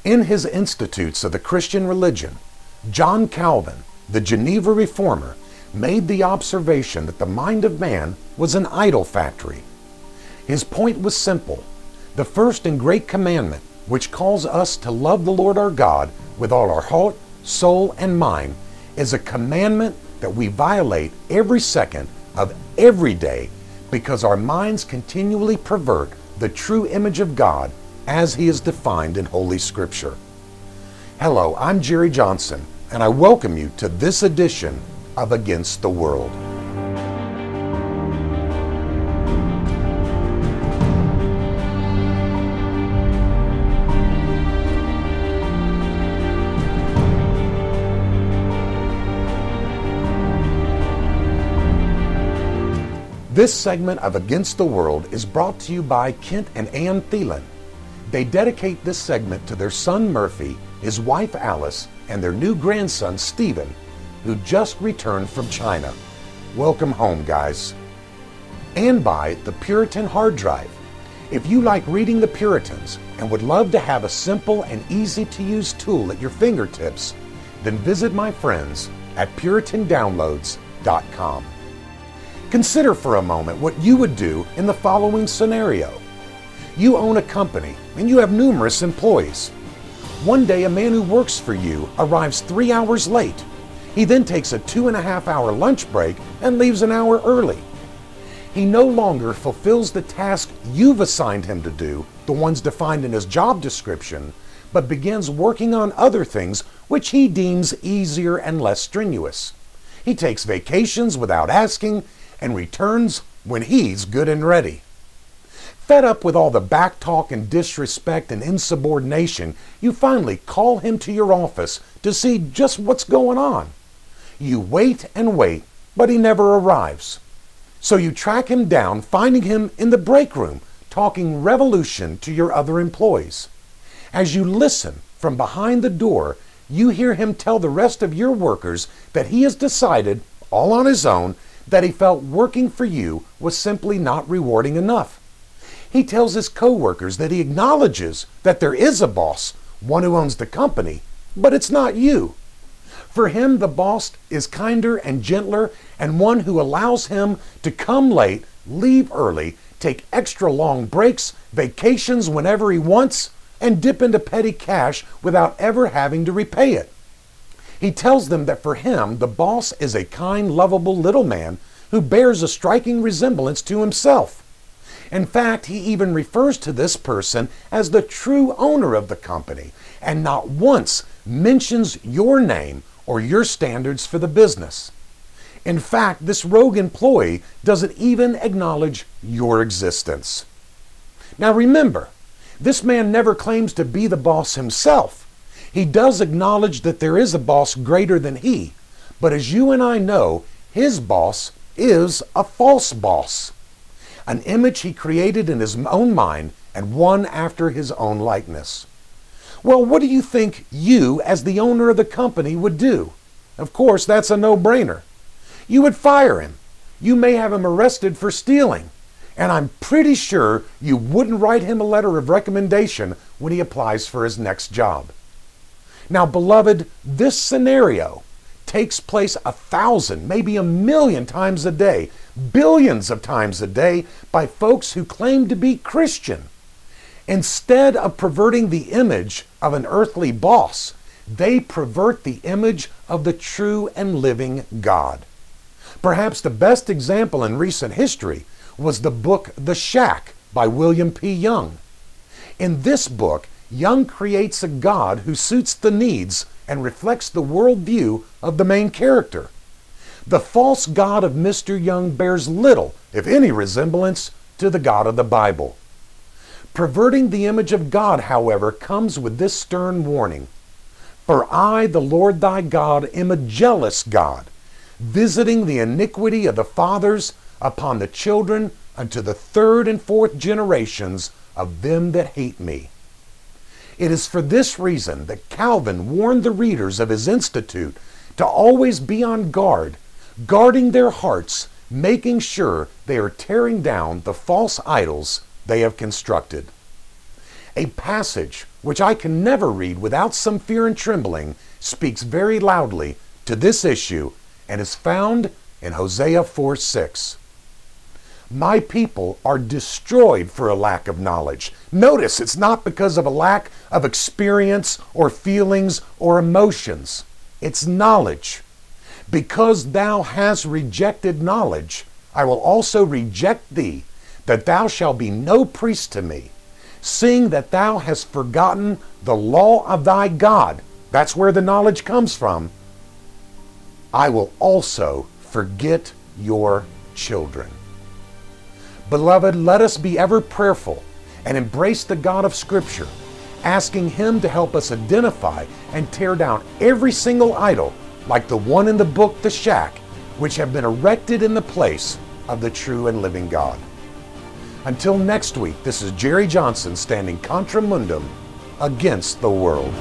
In his Institutes of the Christian Religion, John Calvin, the Geneva Reformer, made the observation that the mind of man was an idol factory. His point was simple. The first and great commandment, which calls us to love the Lord our God with all our heart, soul, and mind, is a commandment that we violate every second of every day because our minds continually pervert the true image of God as He is defined in Holy Scripture. Hello, I'm Jerry Johnson, and I welcome you to this edition of Against the World. This segment of Against the World is brought to you by Kent and Ann Thielen. They dedicate this segment to their son Murphy, his wife Alice, and their new grandson Stephen, who just returned from China. Welcome home, guys. And by the Puritan Hard Drive. If you like reading the Puritans and would love to have a simple and easy-to-use tool at your fingertips, then visit my friends at puritandownloads.com. Consider for a moment what you would do in the following scenario. You own a company and you have numerous employees. One day a man who works for you arrives 3 hours late. He then takes a 2.5-hour lunch break and leaves an hour early. He no longer fulfills the task you've assigned him to do, the ones defined in his job description, but begins working on other things which he deems easier and less strenuous. He takes vacations without asking and returns when he's good and ready. Fed up with all the backtalk and disrespect and insubordination, you finally call him to your office to see just what's going on. You wait and wait, but he never arrives. So you track him down, finding him in the break room, talking revolution to your other employees. As you listen from behind the door, you hear him tell the rest of your workers that he has decided, all on his own, that he felt working for you was simply not rewarding enough. He tells his co-workers that he acknowledges that there is a boss, one who owns the company, but it's not you. For him, the boss is kinder and gentler and one who allows him to come late, leave early, take extra long breaks, vacations whenever he wants, and dip into petty cash without ever having to repay it. He tells them that for him, the boss is a kind, lovable little man who bears a striking resemblance to himself. In fact, he even refers to this person as the true owner of the company and not once mentions your name or your standards for the business. In fact, this rogue employee doesn't even acknowledge your existence. Now remember, this man never claims to be the boss himself. He does acknowledge that there is a boss greater than he, but as you and I know, his boss is a false boss. An image he created in his own mind and one after his own likeness. Well, what do you think you, as the owner of the company, would do? Of course, that's a no-brainer. You would fire him. You may have him arrested for stealing. And I'm pretty sure you wouldn't write him a letter of recommendation when he applies for his next job. Now, beloved, this scenario takes place 1,000, maybe 1,000,000 times a day, billions of times a day by folks who claim to be Christian. Instead of perverting the image of an earthly boss, they pervert the image of the true and living God. Perhaps the best example in recent history was the book The Shack by William P. Young. In this book, Young creates a God who suits the needs and reflects the worldview of the main character. The false God of Mr. Young bears little, if any, resemblance to the God of the Bible. Perverting the image of God, however, comes with this stern warning. For I, the Lord thy God, am a jealous God, visiting the iniquity of the fathers upon the children unto the 3rd and 4th generations of them that hate me. It is for this reason that Calvin warned the readers of his Institute to always be on guard, guarding their hearts, making sure they are tearing down the false idols they have constructed. A passage which I can never read without some fear and trembling speaks very loudly to this issue and is found in Hosea 4:6. My people are destroyed for a lack of knowledge. Notice, it's not because of a lack of experience or feelings or emotions. It's knowledge. Because thou hast rejected knowledge, I will also reject thee, that thou shalt be no priest to me. Seeing that thou hast forgotten the law of thy God, that's where the knowledge comes from, I will also forget your children. Beloved, let us be ever prayerful and embrace the God of Scripture, asking Him to help us identify and tear down every single idol, like the one in the book, The Shack, which have been erected in the place of the true and living God. Until next week, this is Jerry Johnson standing contra mundum against the world.